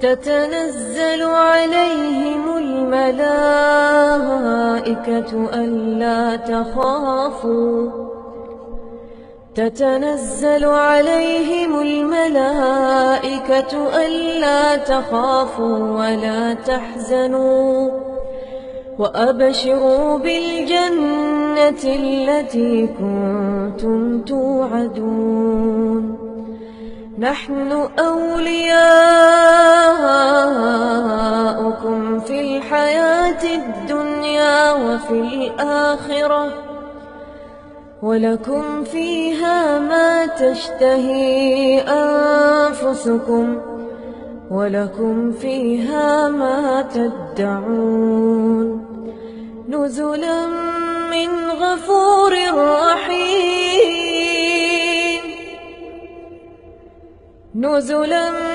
تتنزل عليهم الملائكة ألا تخافوا تتنزل عليهم الملائكة ألا تخافوا ولا تحزنوا وأبشروا بالجنة التي كنتم توعدون نحن أولياؤكم في الحياة الدنيا وفي الآخرة ولكم فيها ما تشتهي أنفسكم ولكم فيها ما تدعون نزلا من غفور رحيم نزلا